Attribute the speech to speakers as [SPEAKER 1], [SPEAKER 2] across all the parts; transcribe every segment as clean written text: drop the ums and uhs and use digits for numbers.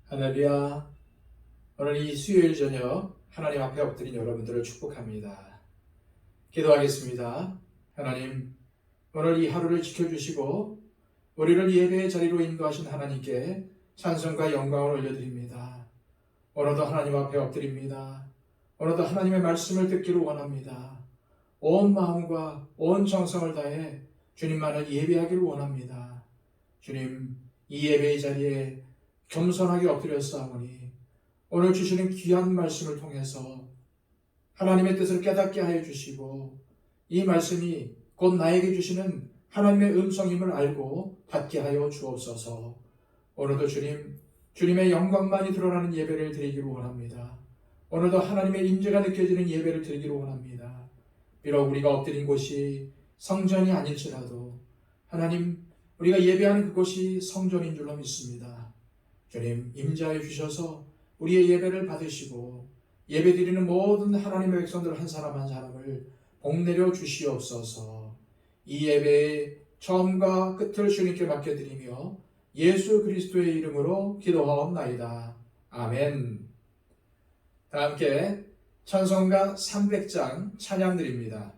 [SPEAKER 1] 할렐루야. 오늘 이 수요일 저녁 하나님 앞에 엎드린 여러분들을 축복합니다. 기도하겠습니다. 하나님, 오늘 이 하루를 지켜주시고 우리를 예배의 자리로 인도하신 하나님께 찬송과 영광을 올려드립니다. 오늘도 하나님 앞에 엎드립니다. 오늘도 하나님의 말씀을 듣기를 원합니다. 온 마음과 온 정성을 다해 주님만을 예배하기를 원합니다. 주님, 이 예배의 자리에 겸손하게 엎드렸사오니 오늘 주시는 귀한 말씀을 통해서 하나님의 뜻을 깨닫게 하여 주시고 이 말씀이 곧 나에게 주시는 하나님의 음성임을 알고 받게 하여 주옵소서. 오늘도 주님의 영광만이 드러나는 예배를 드리기를 원합니다. 오늘도 하나님의 임재가 느껴지는 예배를 드리기를 원합니다. 비록 우리가 엎드린 곳이 성전이 아닐지라도 하나님, 우리가 예배하는 그곳이 성전인 줄로 믿습니다. 주님, 임재하여 주셔서 우리의 예배를 받으시고 예배 드리는 모든 하나님의 백성들 한 사람 한 사람을 복내려 주시옵소서. 이 예배의 처음과 끝을 주님께 맡겨드리며 예수 그리스도의 이름으로 기도하옵나이다. 아멘. 다 함께 찬송가 300장 찬양 드립니다.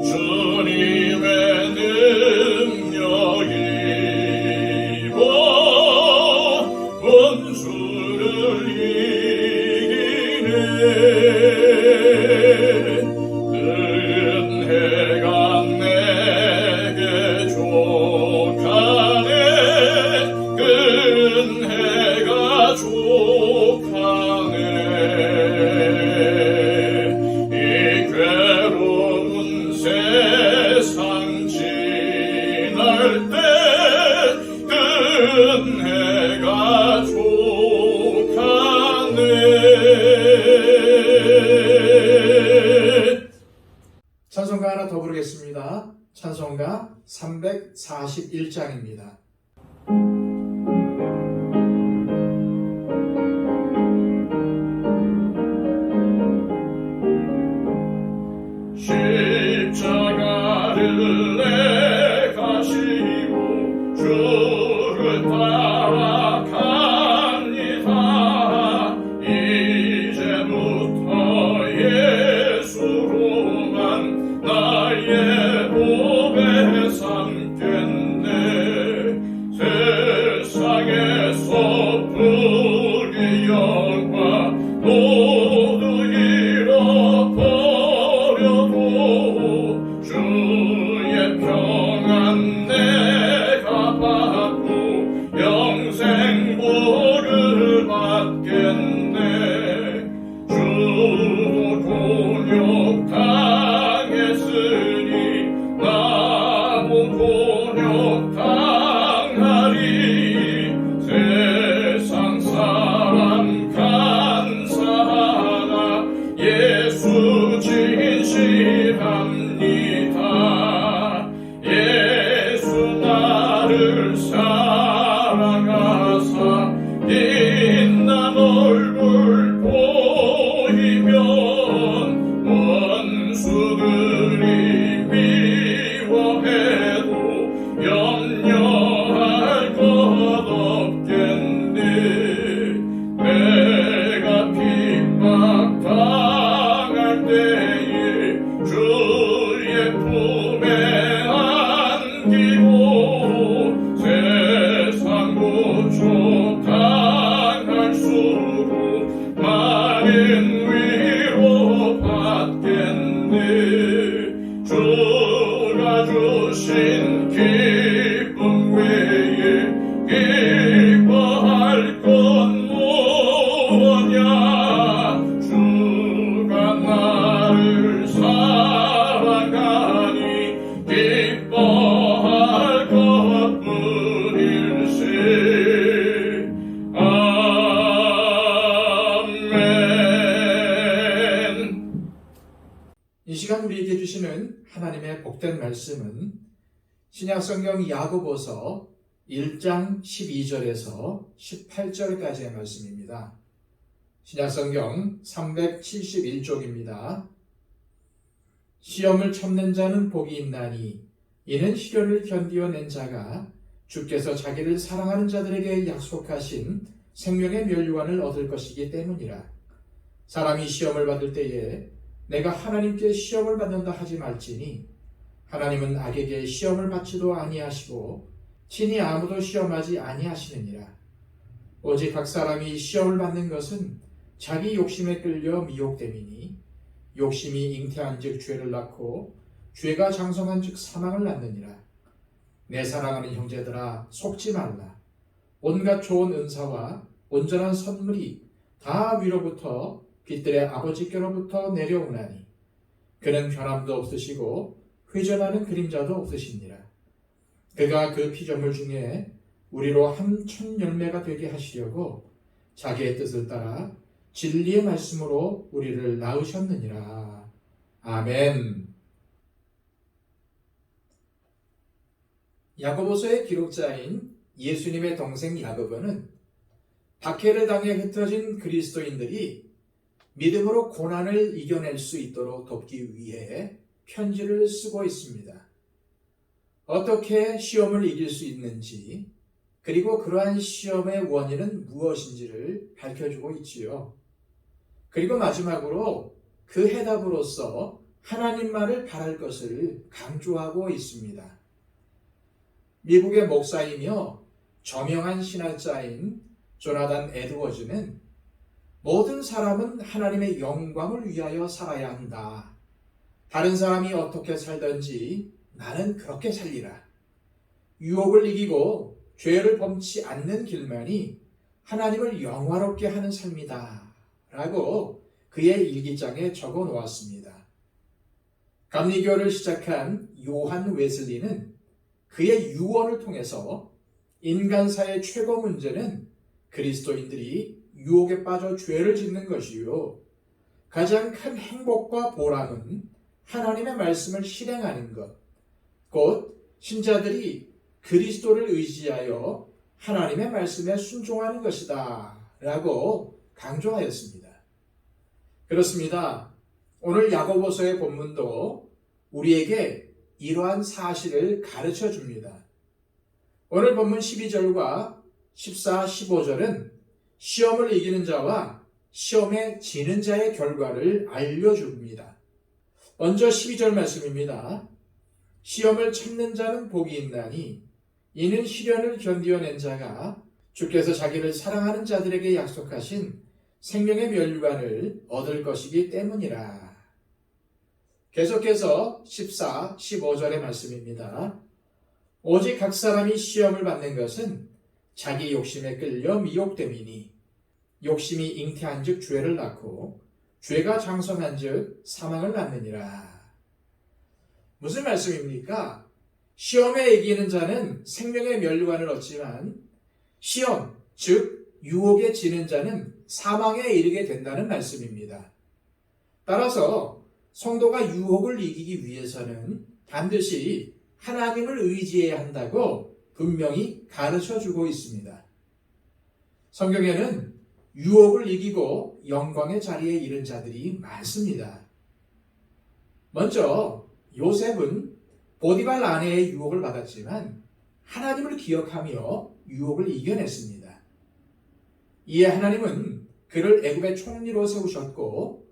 [SPEAKER 2] 주님 은혜가 내게 족하네. 은혜가 족하네. 이 괴로운 세상 지날 때 은혜가 족하네.
[SPEAKER 1] 찬송가 하나 더 부르겠습니다. 찬송가 341장입니다.
[SPEAKER 2] 십자가를 내가 지고 주를 따라갑니다. 이제부터 예수로만 나의 보배 삼겠네. 세상에서 부귀 영화 모두 잃어버려도 주의 평안 내가 받고 영생 복을 받겠네. 주도 곤욕 당했으니 나도 곤욕 당하리. 세상 사람 간사하나 예수 진실합니다. 예수 나를 사랑하사 빛난 얼굴 보이면 원수들이 미워해도 염려할 것 없겠네. 내가 핍박당할 때에 주의 품에 안기고 세상 고초 당할수록 많은 위로 받겠네. 주가 주신 기쁨 외에 기뻐할 건 뭐냐. 주가 나를 사랑하니 기뻐할 것뿐일세. 아멘.
[SPEAKER 1] 이 시간 우리에게 주시는 하나님의 복된 말씀은 신약성경 야고보서 1장 12절에서 18절까지의 말씀입니다. 신약성경 371쪽입니다. 시험을 참는 자는 복이 있나니 이는 시련을 견디어낸 자가 주께서 자기를 사랑하는 자들에게 약속하신 생명의 면류관을 얻을 것이기 때문이라. 사람이 시험을 받을 때에 내가 하나님께 시험을 받는다 하지 말지니 하나님은 악에게 시험을 받지도 아니하시고 친히 아무도 시험하지 아니하시느니라. 오직 각 사람이 시험을 받는 것은 자기 욕심에 끌려 미혹됨이니 욕심이 잉태한즉 죄를 낳고 죄가 장성한즉 사망을 낳느니라. 내 사랑하는 형제들아 속지 말라. 온갖 좋은 은사와 온전한 선물이 다 위로부터 빛들의 아버지께로부터 내려오나니 그는 변함도 없으시고 회전하는 그림자도 없으시니라. 그가 그 피조물 중에 우리로 한 천 열매가 되게 하시려고 자기의 뜻을 따라 진리의 말씀으로 우리를 낳으셨느니라. 아멘. 야고보서의 기록자인 예수님의 동생 야고보는 박해를 당해 흩어진 그리스도인들이 믿음으로 고난을 이겨낼 수 있도록 돕기 위해 편지를 쓰고 있습니다. 어떻게 시험을 이길 수 있는지, 그리고 그러한 시험의 원인은 무엇인지를 밝혀주고 있지요. 그리고 마지막으로 그 해답으로서 하나님만을 바랄 것을 강조하고 있습니다. 미국의 목사이며 저명한 신학자인 조나단 에드워즈는 모든 사람은 하나님의 영광을 위하여 살아야 한다. 다른 사람이 어떻게 살든지 나는 그렇게 살리라. 유혹을 이기고 죄를 범치 않는 길만이 하나님을 영화롭게 하는 삶이다. 라고 그의 일기장에 적어 놓았습니다. 감리교를 시작한 요한 웨슬리는 그의 유언을 통해서 인간사의 최고 문제는 그리스도인들이 유혹에 빠져 죄를 짓는 것이요, 가장 큰 행복과 보람은 하나님의 말씀을 실행하는 것, 곧 신자들이 그리스도를 의지하여 하나님의 말씀에 순종하는 것이다 라고 강조하였습니다. 그렇습니다. 오늘 야고보서의 본문도 우리에게 이러한 사실을 가르쳐 줍니다. 오늘 본문 12절과 14, 15절은 시험을 이기는 자와 시험에 지는 자의 결과를 알려줍니다. 먼저 12절 말씀입니다. 시험을 참는 자는 복이 있나니 이는 시련을 견디어낸 자가 주께서 자기를 사랑하는 자들에게 약속하신 생명의 멸류관을 얻을 것이기 때문이라. 계속해서 14, 15절의 말씀입니다. 오직 각 사람이 시험을 받는 것은 자기 욕심에 끌려 미혹됨이니 욕심이 잉태한 즉 죄를 낳고 죄가 장성한 즉 사망을 낳느니라. 무슨 말씀입니까? 시험에 이기는 자는 생명의 멸류관을 얻지만 시험, 즉 유혹에 지는 자는 사망에 이르게 된다는 말씀입니다. 따라서 성도가 유혹을 이기기 위해서는 반드시 하나님을 의지해야 한다고 분명히 가르쳐주고 있습니다. 성경에는 유혹을 이기고 영광의 자리에 이른 자들이 많습니다. 먼저 요셉은 보디발 아내의 유혹을 받았지만 하나님을 기억하며 유혹을 이겨냈습니다. 이에 하나님은 그를 애굽의 총리로 세우셨고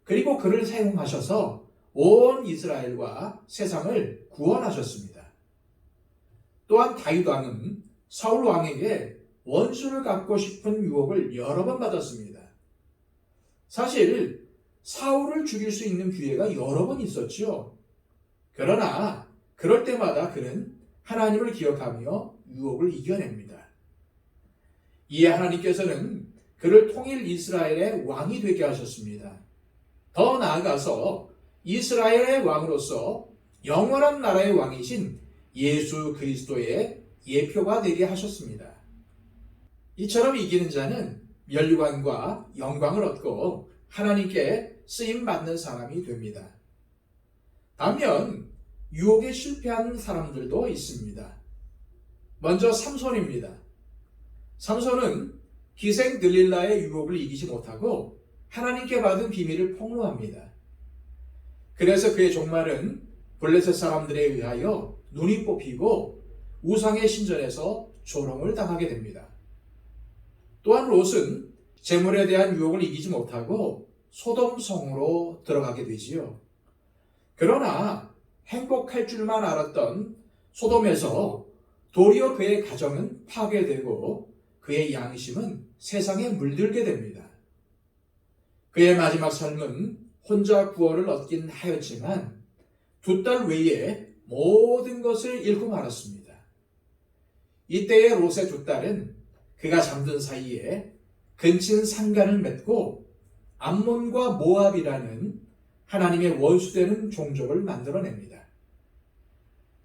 [SPEAKER 1] 그리고 그를 사용하셔서 온 이스라엘과 세상을 구원하셨습니다. 또한 다윗 왕은 사울 왕에게 원수를 갚고 싶은 유혹을 여러 번 받았습니다. 사실 사울을 죽일 수 있는 기회가 여러 번 있었죠. 그러나 그럴 때마다 그는 하나님을 기억하며 유혹을 이겨냅니다. 이에 하나님께서는 그를 통일 이스라엘의 왕이 되게 하셨습니다. 더 나아가서 이스라엘의 왕으로서 영원한 나라의 왕이신 예수 그리스도의 예표가 되게 하셨습니다. 이처럼 이기는 자는 멸류관과 영광을 얻고 하나님께 쓰임받는 사람이 됩니다. 반면 유혹에 실패하는 사람들도 있습니다. 먼저 삼손입니다. 삼손은 기생 들릴라의 유혹을 이기지 못하고 하나님께 받은 비밀을 폭로합니다. 그래서 그의 종말은 블레셋 사람들에 의하여 눈이 뽑히고 우상의 신전에서 조롱을 당하게 됩니다. 또한 롯은 재물에 대한 유혹을 이기지 못하고 소돔 성으로 들어가게 되지요. 그러나 행복할 줄만 알았던 소돔에서 도리어 그의 가정은 파괴되고 그의 양심은 세상에 물들게 됩니다. 그의 마지막 삶은 혼자 구원을 얻긴 하였지만 2딸 외에 모든 것을 잃고 말았습니다. 이때의 롯의 2딸은 그가 잠든 사이에 근친 상간을 맺고 암몬과 모압이라는 하나님의 원수되는 종족을 만들어냅니다.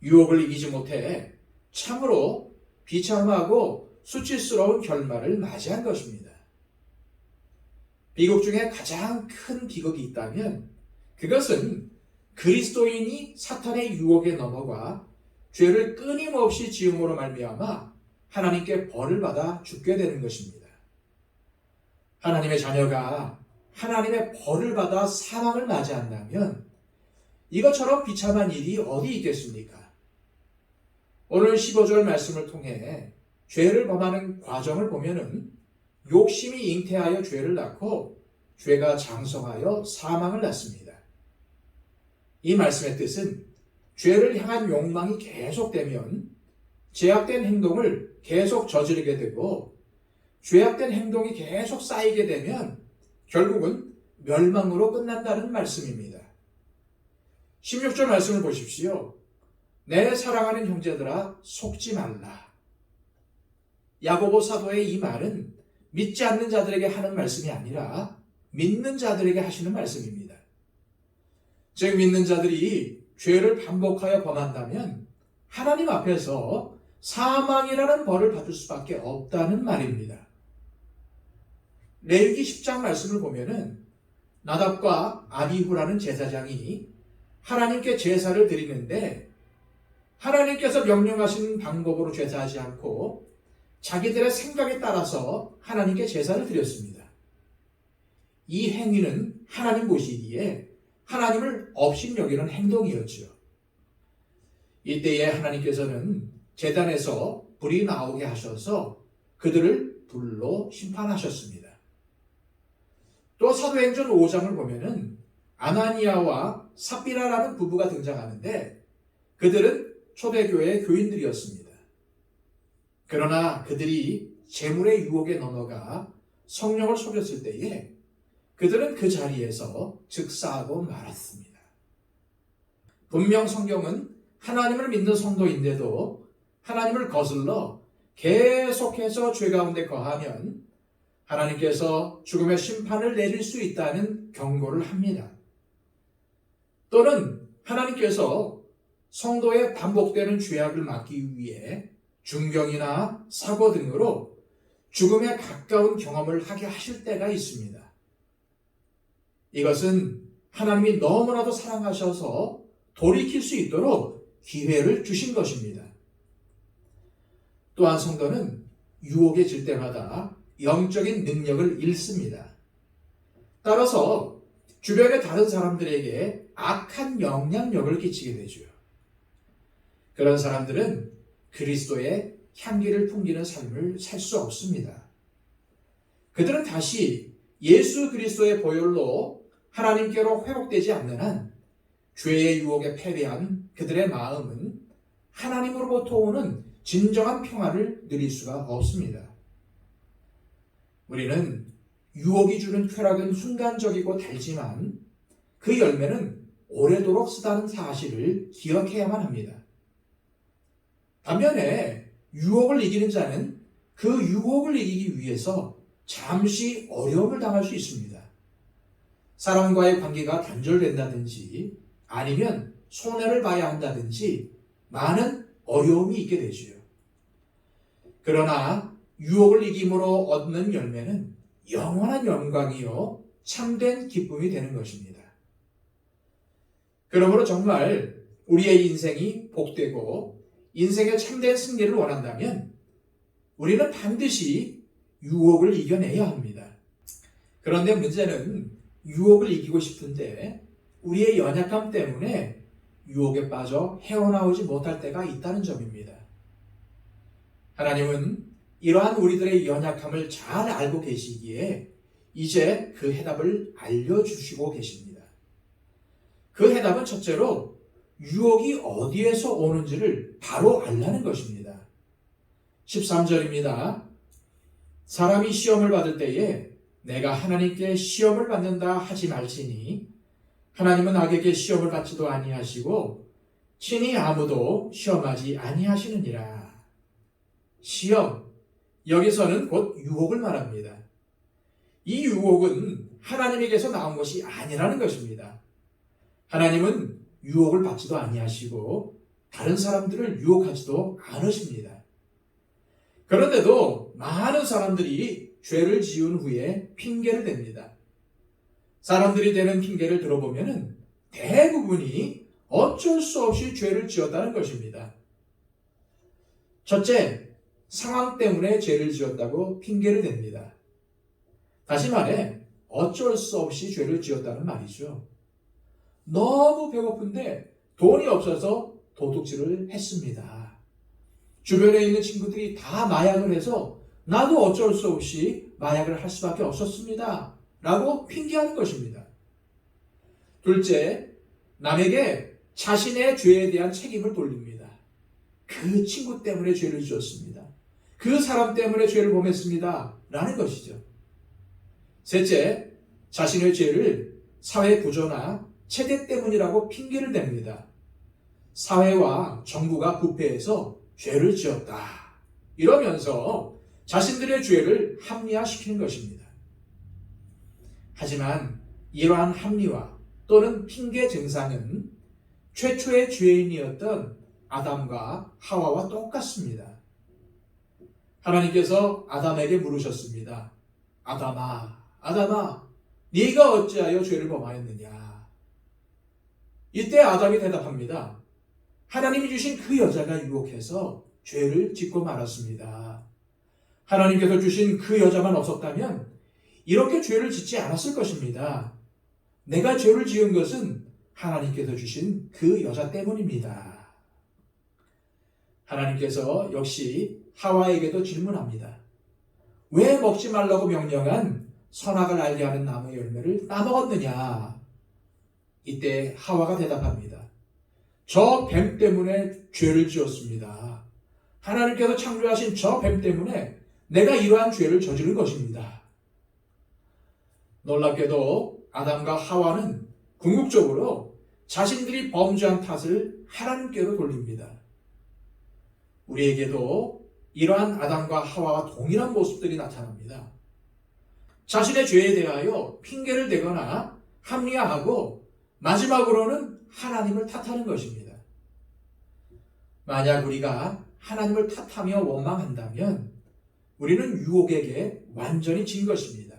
[SPEAKER 1] 유혹을 이기지 못해 참으로 비참하고 수치스러운 결말을 맞이한 것입니다. 비극 중에 가장 큰 비극이 있다면 그것은 그리스도인이 사탄의 유혹에 넘어가 죄를 끊임없이 지음으로 말미암아 하나님께 벌을 받아 죽게 되는 것입니다. 하나님의 자녀가 하나님의 벌을 받아 사망을 맞이한다면 이것처럼 비참한 일이 어디 있겠습니까? 오늘 15절 말씀을 통해 죄를 범하는 과정을 보면은 욕심이 잉태하여 죄를 낳고 죄가 장성하여 사망을 낳습니다. 이 말씀의 뜻은 죄를 향한 욕망이 계속되면 제약된 행동을 계속 저지르게 되고 죄악된 행동이 계속 쌓이게 되면 결국은 멸망으로 끝난다는 말씀입니다. 16절 말씀을 보십시오. 내 사랑하는 형제들아 속지 말라. 야고보 사도의 이 말은 믿지 않는 자들에게 하는 말씀이 아니라 믿는 자들에게 하시는 말씀입니다. 즉 믿는 자들이 죄를 반복하여 범한다면 하나님 앞에서 사망이라는 벌을 받을 수밖에 없다는 말입니다. 레위기 10장 말씀을 보면은 나답과 아비후라는 제사장이 하나님께 제사를 드리는데 하나님께서 명령하신 방법으로 제사하지 않고 자기들의 생각에 따라서 하나님께 제사를 드렸습니다. 이 행위는 하나님 보시기에 하나님을 업신여기는 행동이었죠. 이때에 하나님께서는 제단에서 불이 나오게 하셔서 그들을 불로 심판하셨습니다. 또 사도행전 5장을 보면은 아나니아와 삽비라라는 부부가 등장하는데 그들은 초대교회의 교인들이었습니다. 그러나 그들이 재물의 유혹에 넘어가 성령을 속였을 때에 그들은 그 자리에서 즉사하고 말았습니다. 분명 성경은 하나님을 믿는 성도인데도 하나님을 거슬러 계속해서 죄 가운데 거하면 하나님께서 죽음의 심판을 내릴 수 있다는 경고를 합니다. 또는 하나님께서 성도의 반복되는 죄악을 막기 위해 중병이나 사고 등으로 죽음에 가까운 경험을 하게 하실 때가 있습니다. 이것은 하나님이 너무나도 사랑하셔서 돌이킬 수 있도록 기회를 주신 것입니다. 또한 성도는 유혹에 질 때마다 영적인 능력을 잃습니다. 따라서 주변의 다른 사람들에게 악한 영향력을 끼치게 되죠. 그런 사람들은 그리스도의 향기를 풍기는 삶을 살 수 없습니다. 그들은 다시 예수 그리스도의 보혈로 하나님께로 회복되지 않는 한 죄의 유혹에 패배한 그들의 마음은 하나님으로부터 오는 진정한 평화를 누릴 수가 없습니다. 우리는 유혹이 주는 쾌락은 순간적이고 달지만 그 열매는 오래도록 쓰다는 사실을 기억해야만 합니다. 반면에 유혹을 이기는 자는 그 유혹을 이기기 위해서 잠시 어려움을 당할 수 있습니다. 사람과의 관계가 단절된다든지 아니면 손해를 봐야 한다든지 많은 어려움이 있게 되지요. 그러나 유혹을 이김으로 얻는 열매는 영원한 영광이요 참된 기쁨이 되는 것입니다. 그러므로 정말 우리의 인생이 복되고 인생의 참된 승리를 원한다면 우리는 반드시 유혹을 이겨내야 합니다. 그런데 문제는 유혹을 이기고 싶은데 우리의 연약함 때문에 유혹에 빠져 헤어나오지 못할 때가 있다는 점입니다. 하나님은 이러한 우리들의 연약함을 잘 알고 계시기에 이제 그 해답을 알려주시고 계십니다. 그 해답은 첫째로 유혹이 어디에서 오는지를 바로 알라는 것입니다. 13절입니다. 사람이 시험을 받을 때에 내가 하나님께 시험을 받는다 하지 말지니 하나님은 악에게 시험을 받지도 아니하시고 친히 아무도 시험하지 아니하시느니라. 시험, 여기서는 곧 유혹을 말합니다. 이 유혹은 하나님에게서 나온 것이 아니라는 것입니다. 하나님은 유혹을 받지도 아니하시고 다른 사람들을 유혹하지도 않으십니다. 그런데도 많은 사람들이 죄를 지은 후에 핑계를 댑니다. 사람들이 대는 핑계를 들어보면 대부분이 어쩔 수 없이 죄를 지었다는 것입니다. 첫째, 상황 때문에 죄를 지었다고 핑계를 댑니다. 다시 말해 어쩔 수 없이 죄를 지었다는 말이죠. 너무 배고픈데 돈이 없어서 도둑질을 했습니다. 주변에 있는 친구들이 다 마약을 해서 나도 어쩔 수 없이 마약을 할 수밖에 없었습니다. 라고 핑계하는 것입니다. 둘째, 남에게 자신의 죄에 대한 책임을 돌립니다. 그 친구 때문에 죄를 지었습니다. 그 사람 때문에 죄를 범했습니다. 라는 것이죠. 셋째, 자신의 죄를 사회 구조나 체계 때문이라고 핑계를 댑니다. 사회와 정부가 부패해서 죄를 지었다. 이러면서 자신들의 죄를 합리화시키는 것입니다. 하지만 이러한 합리화 또는 핑계 증상은 최초의 죄인이었던 아담과 하와와 똑같습니다. 하나님께서 아담에게 물으셨습니다. 아담아, 네가 어찌하여 죄를 범하였느냐? 이때 아담이 대답합니다. 하나님이 주신 그 여자가 유혹해서 죄를 짓고 말았습니다. 하나님께서 주신 그 여자만 없었다면 이렇게 죄를 짓지 않았을 것입니다. 내가 죄를 지은 것은 하나님께서 주신 그 여자 때문입니다. 하나님께서 역시 하와에게도 질문합니다. 왜 먹지 말라고 명령한 선악을 알게 하는 나무의 열매를 따먹었느냐? 이때 하와가 대답합니다. 저 뱀 때문에 죄를 지었습니다. 하나님께서 창조하신 저 뱀 때문에 내가 이러한 죄를 저지른 것입니다. 놀랍게도 아담과 하와는 궁극적으로 자신들이 범죄한 탓을 하나님께로 돌립니다. 우리에게도 이러한 아담과 하와와 동일한 모습들이 나타납니다. 자신의 죄에 대하여 핑계를 대거나 합리화하고 마지막으로는 하나님을 탓하는 것입니다. 만약 우리가 하나님을 탓하며 원망한다면 우리는 유혹에게 완전히 진 것입니다.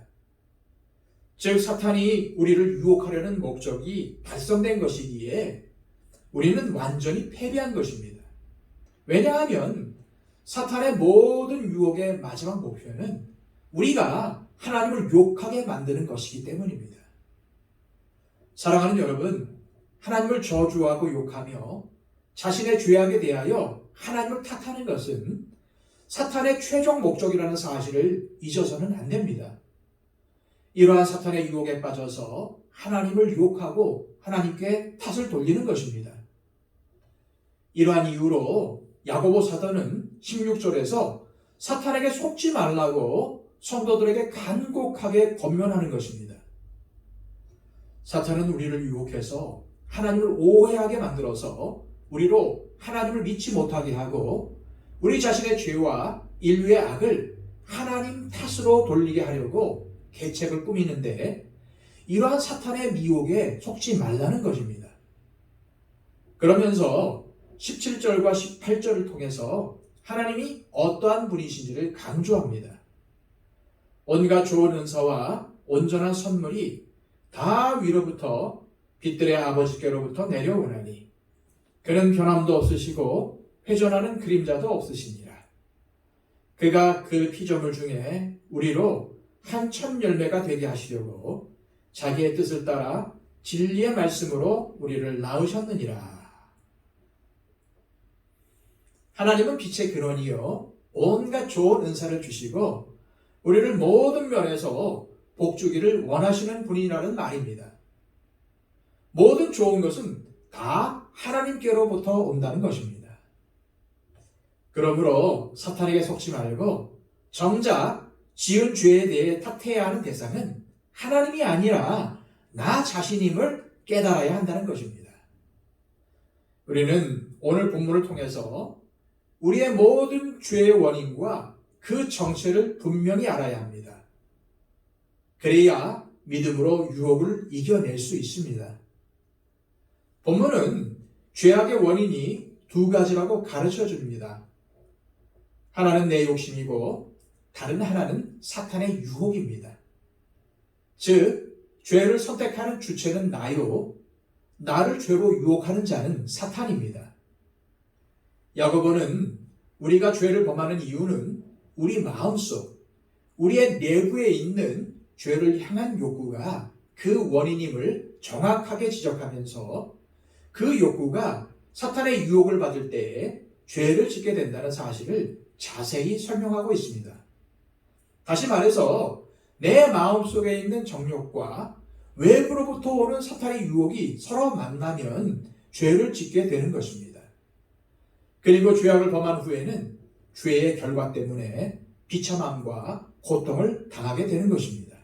[SPEAKER 1] 즉 사탄이 우리를 유혹하려는 목적이 달성된 것이기에 우리는 완전히 패배한 것입니다. 왜냐하면 사탄의 모든 유혹의 마지막 목표는 우리가 하나님을 욕하게 만드는 것이기 때문입니다. 사랑하는 여러분, 하나님을 저주하고 욕하며 자신의 죄악에 대하여 하나님을 탓하는 것은 사탄의 최종 목적이라는 사실을 잊어서는 안 됩니다. 이러한 사탄의 유혹에 빠져서 하나님을 유혹하고 하나님께 탓을 돌리는 것입니다. 이러한 이유로 야고보 사도는 16절에서 사탄에게 속지 말라고 성도들에게 간곡하게 권면하는 것입니다. 사탄은 우리를 유혹해서 하나님을 오해하게 만들어서 우리로 하나님을 믿지 못하게 하고 우리 자신의 죄와 인류의 악을 하나님 탓으로 돌리게 하려고 계책을 꾸미는데 이러한 사탄의 미혹에 속지 말라는 것입니다. 그러면서 17절과 18절을 통해서 하나님이 어떠한 분이신지를 강조합니다. 온갖 좋은 은사와 온전한 선물이 다 위로부터 빛들의 아버지께로부터 내려오나니 그는 변함도 없으시고 회전하는 그림자도 없으시니라. 그가 그 피조물 중에 우리로 한 천 열매가 되게 하시려고 자기의 뜻을 따라 진리의 말씀으로 우리를 낳으셨느니라. 하나님은 빛의 근원이요 온갖 좋은 은사를 주시고 우리를 모든 면에서 복주기를 원하시는 분이라는 말입니다. 모든 좋은 것은 다 하나님께로부터 온다는 것입니다. 그러므로 사탄에게 속지 말고 정작 지은 죄에 대해 탓해야 하는 대상은 하나님이 아니라 나 자신임을 깨달아야 한다는 것입니다. 우리는 오늘 본문을 통해서 우리의 모든 죄의 원인과 그 정체를 분명히 알아야 합니다. 그래야 믿음으로 유혹을 이겨낼 수 있습니다. 본문은 죄악의 원인이 두 가지라고 가르쳐 줍니다. 하나는 내 욕심이고 다른 하나는 사탄의 유혹입니다. 즉, 죄를 선택하는 주체는 나요, 나를 죄로 유혹하는 자는 사탄입니다. 야고보는 우리가 죄를 범하는 이유는 우리 마음속, 우리의 내부에 있는 죄를 향한 욕구가 그 원인임을 정확하게 지적하면서 그 욕구가 사탄의 유혹을 받을 때에 죄를 짓게 된다는 사실을 자세히 설명하고 있습니다. 다시 말해서 내 마음속에 있는 정욕과 외부로부터 오는 사탄의 유혹이 서로 만나면 죄를 짓게 되는 것입니다. 그리고 죄악을 범한 후에는 죄의 결과 때문에 비참함과 고통을 당하게 되는 것입니다.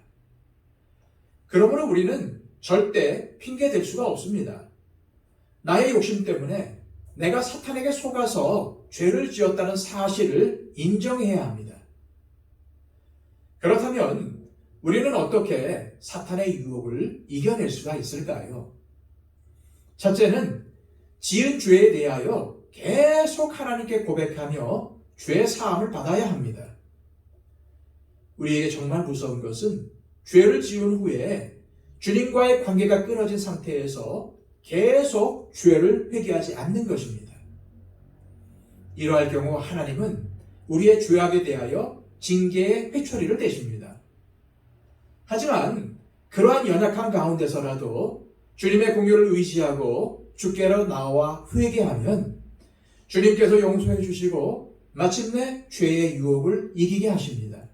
[SPEAKER 1] 그러므로 우리는 절대 핑계댈 수가 없습니다. 나의 욕심 때문에 내가 사탄에게 속아서 죄를 지었다는 사실을 인정해야 합니다. 그렇다면 우리는 어떻게 사탄의 유혹을 이겨낼 수가 있을까요? 첫째는 지은 죄에 대하여 계속 하나님께 고백하며 죄 사함을 받아야 합니다. 우리에게 정말 무서운 것은 죄를 지은 후에 주님과의 관계가 끊어진 상태에서 계속 죄를 회개하지 않는 것입니다. 이러할 경우 하나님은 우리의 죄악에 대하여 징계의 회초리를 대십니다. 하지만 그러한 연약한 가운데서라도 주님의 공유를 의지하고 주께로 나와 회개하면 주님께서 용서해 주시고 마침내 죄의 유혹을 이기게 하십니다.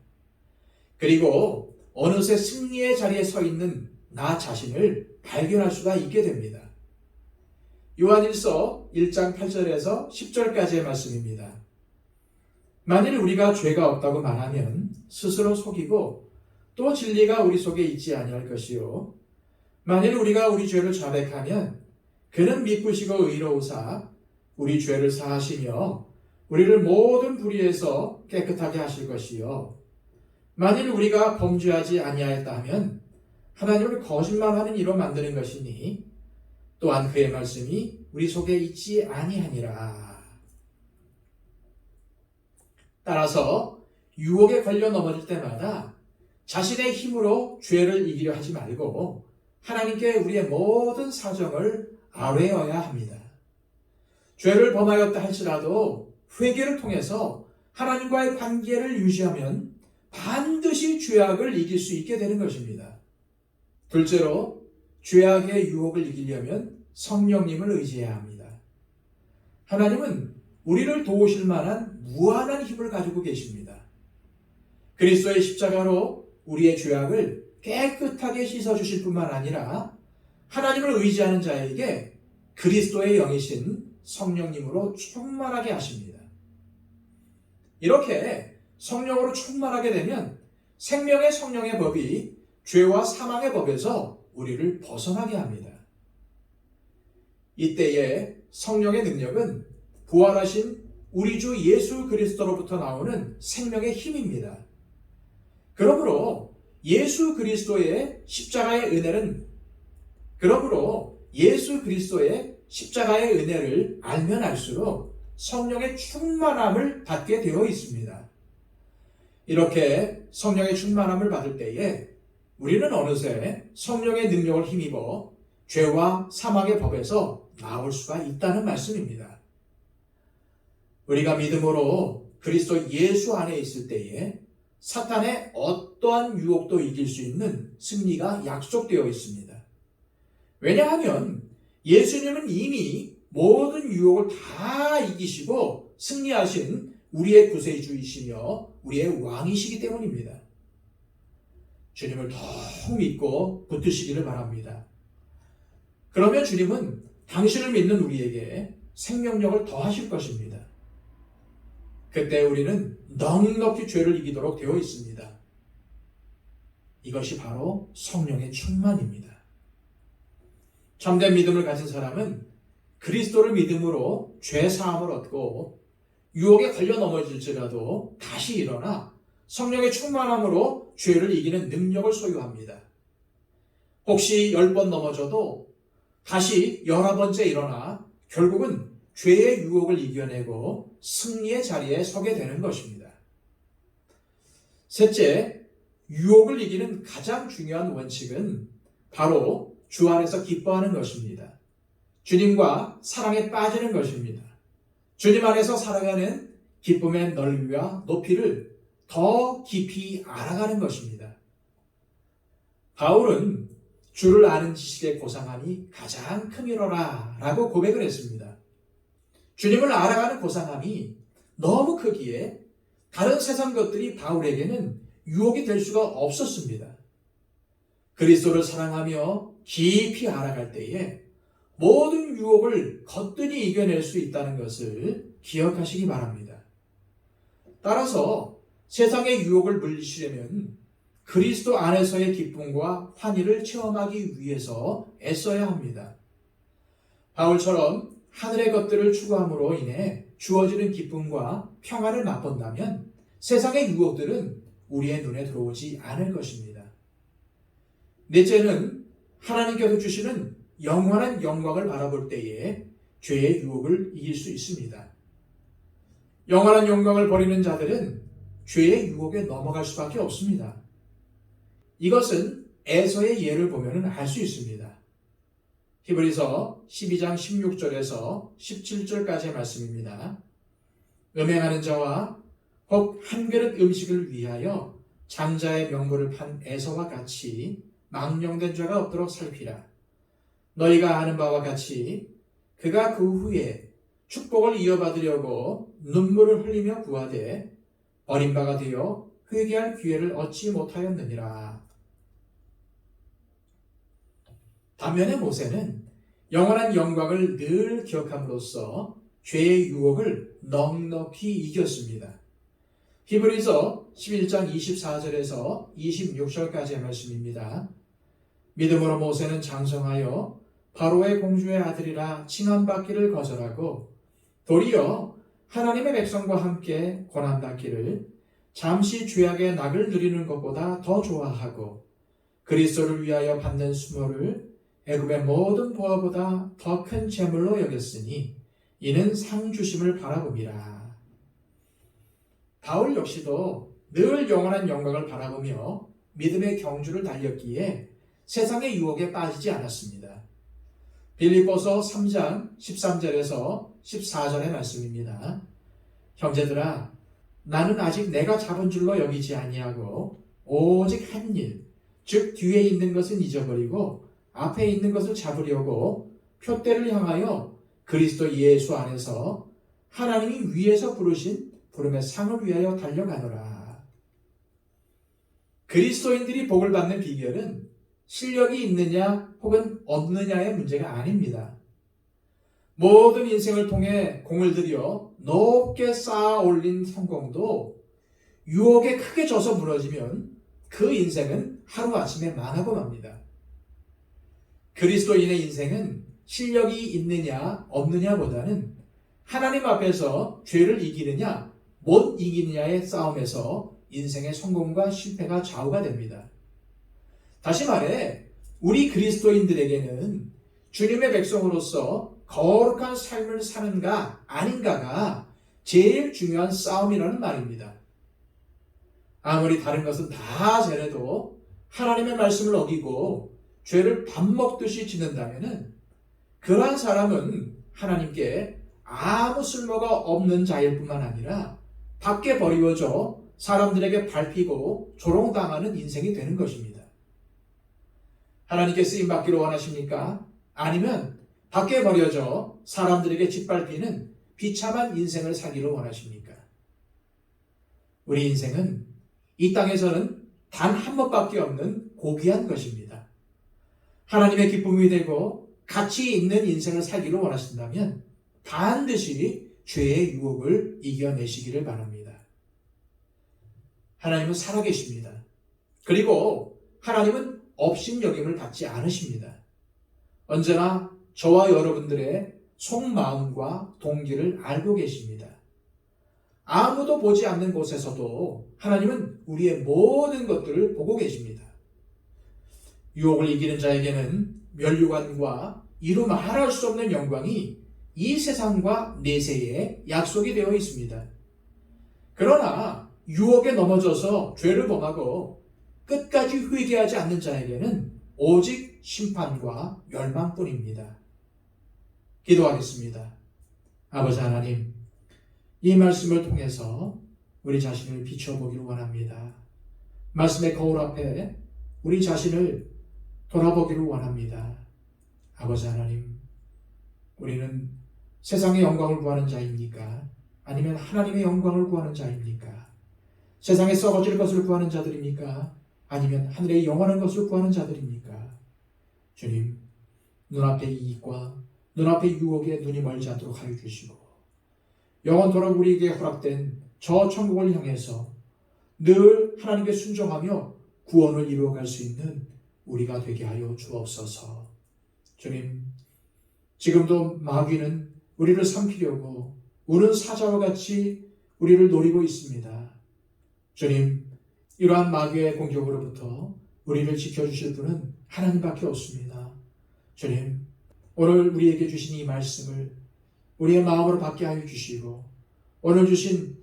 [SPEAKER 1] 그리고 어느새 승리의 자리에 서 있는 나 자신을 발견할 수가 있게 됩니다. 요한일서 1장 8절에서 10절까지의 말씀입니다. 만일 우리가 죄가 없다고 말하면 스스로 속이고 또 진리가 우리 속에 있지 아니할 것이요 만일 우리가 우리 죄를 자백하면 그는 미쁘시고 의로우사 우리 죄를 사하시며 우리를 모든 불의에서 깨끗하게 하실 것이요 만일 우리가 범죄하지 아니하였다 하면 하나님을 거짓말하는 이로 만드는 것이니 또한 그의 말씀이 우리 속에 있지 아니하니라. 따라서 유혹에 걸려 넘어질 때마다 자신의 힘으로 죄를 이기려 하지 말고 하나님께 우리의 모든 사정을 아뢰어야 합니다. 죄를 범하였다 할지라도 회개를 통해서 하나님과의 관계를 유지하면 반드시 죄악을 이길 수 있게 되는 것입니다. 둘째로 죄악의 유혹을 이기려면 성령님을 의지해야 합니다. 하나님은 우리를 도우실 만한 무한한 힘을 가지고 계십니다. 그리스도의 십자가로 우리의 죄악을 깨끗하게 씻어주실 뿐만 아니라 하나님을 의지하는 자에게 그리스도의 영이신 성령님으로 충만하게 하십니다. 이렇게 성령으로 충만하게 되면 생명의 성령의 법이 죄와 사망의 법에서 우리를 벗어나게 합니다. 이때에 성령의 능력은 부활하신 우리 주 예수 그리스도로부터 나오는 생명의 힘입니다. 그러므로 예수 그리스도의 십자가의 은혜를 알면 알수록 성령의 충만함을 받게 되어 있습니다. 이렇게 성령의 충만함을 받을 때에 우리는 어느새 성령의 능력을 힘입어 죄와 사망의 법에서 나올 수가 있다는 말씀입니다. 우리가 믿음으로 그리스도 예수 안에 있을 때에 사탄의 어떠한 유혹도 이길 수 있는 승리가 약속되어 있습니다. 왜냐하면 예수님은 이미 모든 유혹을 다 이기시고 승리하신 우리의 구세주이시며 우리의 왕이시기 때문입니다. 주님을 더 믿고 붙드시기를 바랍니다. 그러면 주님은 당신을 믿는 우리에게 생명력을 더하실 것입니다. 그때 우리는 넉넉히 죄를 이기도록 되어 있습니다. 이것이 바로 성령의 충만입니다. 참된 믿음을 가진 사람은 그리스도를 믿음으로 죄 사함을 얻고 유혹에 걸려 넘어질지라도 다시 일어나 성령의 충만함으로 죄를 이기는 능력을 소유합니다. 혹시 10번 넘어져도 다시 11번째 일어나 결국은 죄의 유혹을 이겨내고 승리의 자리에 서게 되는 것입니다. 셋째, 유혹을 이기는 가장 중요한 원칙은 바로 주 안에서 기뻐하는 것입니다. 주님과 사랑에 빠지는 것입니다. 주님 안에서 살아가는 기쁨의 넓이와 높이를 더 깊이 알아가는 것입니다. 바울은 주를 아는 지식의 고상함이 가장 크미로라 라고 고백을 했습니다. 주님을 알아가는 고상함이 너무 크기에 다른 세상 것들이 바울에게는 유혹이 될 수가 없었습니다. 그리스도를 사랑하며 깊이 알아갈 때에 모든 유혹을 거뜬히 이겨낼 수 있다는 것을 기억하시기 바랍니다. 따라서 세상의 유혹을 물리치려면 그리스도 안에서의 기쁨과 환희를 체험하기 위해서 애써야 합니다. 바울처럼 하늘의 것들을 추구함으로 인해 주어지는 기쁨과 평안을 맛본다면 세상의 유혹들은 우리의 눈에 들어오지 않을 것입니다. 넷째는 하나님께서 주시는 영원한 영광을 바라볼 때에 죄의 유혹을 이길 수 있습니다. 영원한 영광을 버리는 자들은 죄의 유혹에 넘어갈 수밖에 없습니다. 이것은 에서의 예를 보면 알 수 있습니다. 히브리서 12장 16절에서 17절까지의 말씀입니다. 음행하는 자와 혹 한 그릇 음식을 위하여 장자의 명분을 판 에서와 같이 망령된 자가 없도록 살피라. 너희가 아는 바와 같이 그가 그 후에 축복을 이어받으려고 눈물을 흘리며 구하되 어린바가 되어 회개할 기회를 얻지 못하였느니라. 반면에 모세는 영원한 영광을 늘 기억함으로써 죄의 유혹을 넉넉히 이겼습니다. 히브리서 11장 24절에서 26절까지의 말씀입니다. 믿음으로 모세는 장성하여 바로의 공주의 아들이라 칭함받기를 거절하고 도리어 하나님의 백성과 함께 고난받기를 잠시 죄악의 낙을 누리는 것보다 더 좋아하고 그리스도를 위하여 받는 수모를 애굽의 모든 보화보다 더 큰 재물로 여겼으니 이는 상 주심을 바라봄이라. 바울 역시도 늘 영원한 영광을 바라보며 믿음의 경주를 달렸기에 세상의 유혹에 빠지지 않았습니다. 빌립보서 3장 13절에서 14절의 말씀입니다. 형제들아, 나는 아직 내가 잡은 줄로 여기지 아니하고 오직 한 일, 즉 뒤에 있는 것은 잊어버리고 앞에 있는 것을 잡으려고 표대를 향하여 그리스도 예수 안에서 하나님이 위에서 부르신 부름의 상을 위하여 달려가노라. 그리스도인들이 복을 받는 비결은 실력이 있느냐 혹은 없느냐의 문제가 아닙니다. 모든 인생을 통해 공을 들여 높게 쌓아 올린 성공도 유혹에 크게 져서 무너지면 그 인생은 하루아침에 망하고 맙니다. 그리스도인의 인생은 실력이 있느냐 없느냐보다는 하나님 앞에서 죄를 이기느냐 못 이기느냐의 싸움에서 인생의 성공과 실패가 좌우가 됩니다. 다시 말해 우리 그리스도인들에게는 주님의 백성으로서 거룩한 삶을 사는가 아닌가가 제일 중요한 싸움이라는 말입니다. 아무리 다른 것은 다 잘해도 하나님의 말씀을 어기고 죄를 밥 먹듯이 지는다면 그러한 사람은 하나님께 아무 쓸모가 없는 자일 뿐만 아니라 밖에 버리워져 사람들에게 밟히고 조롱당하는 인생이 되는 것입니다. 하나님께 쓰임받기를 원하십니까? 아니면 밖에 버려져 사람들에게 짓밟히는 비참한 인생을 살기를 원하십니까? 우리 인생은 이 땅에서는 단 한 번밖에 없는 고귀한 것입니다. 하나님의 기쁨이 되고 가치 있는 인생을 살기를 원하신다면 반드시 죄의 유혹을 이겨내시기를 바랍니다. 하나님은 살아계십니다. 그리고 하나님은 업신여김을 받지 않으십니다. 언제나 저와 여러분들의 속마음과 동기를 알고 계십니다. 아무도 보지 않는 곳에서도 하나님은 우리의 모든 것들을 보고 계십니다. 유혹을 이기는 자에게는 면류관과 이루 말할 수 없는 영광이 이 세상과 내세에 약속이 되어 있습니다. 그러나 유혹에 넘어져서 죄를 범하고 끝까지 회개하지 않는 자에게는 오직 심판과 멸망뿐입니다. 기도하겠습니다. 아버지 하나님, 이 말씀을 통해서 우리 자신을 비춰보기를 원합니다. 말씀의 거울 앞에 우리 자신을 돌아보기를 원합니다. 아버지 하나님, 우리는 세상의 영광을 구하는 자입니까? 아니면 하나님의 영광을 구하는 자입니까? 세상에 썩어질 것을 구하는 자들입니까? 아니면 하늘의 영원한 것을 구하는 자들입니까? 주님, 눈앞의 이익과 눈앞의 유혹에 눈이 멀지 않도록 하여 주시고 영원토록 우리에게 허락된 저 천국을 향해서 늘 하나님께 순종하며 구원을 이루어갈 수 있는 우리가 되게 하여 주옵소서. 주님, 지금도 마귀는 우리를 삼키려고 우는 사자와 같이 우리를 노리고 있습니다. 주님, 이러한 마귀의 공격으로부터 우리를 지켜주실 분은 하나님밖에 없습니다. 주님, 오늘 우리에게 주신 이 말씀을 우리의 마음으로 받게 하여 주시고 오늘 주신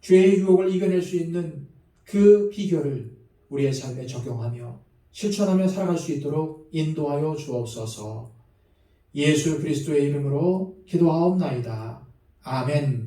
[SPEAKER 1] 죄의 유혹을 이겨낼 수 있는 그 비결을 우리의 삶에 적용하며 실천하며 살아갈 수 있도록 인도하여 주옵소서. 예수 그리스도의 이름으로 기도하옵나이다. 아멘.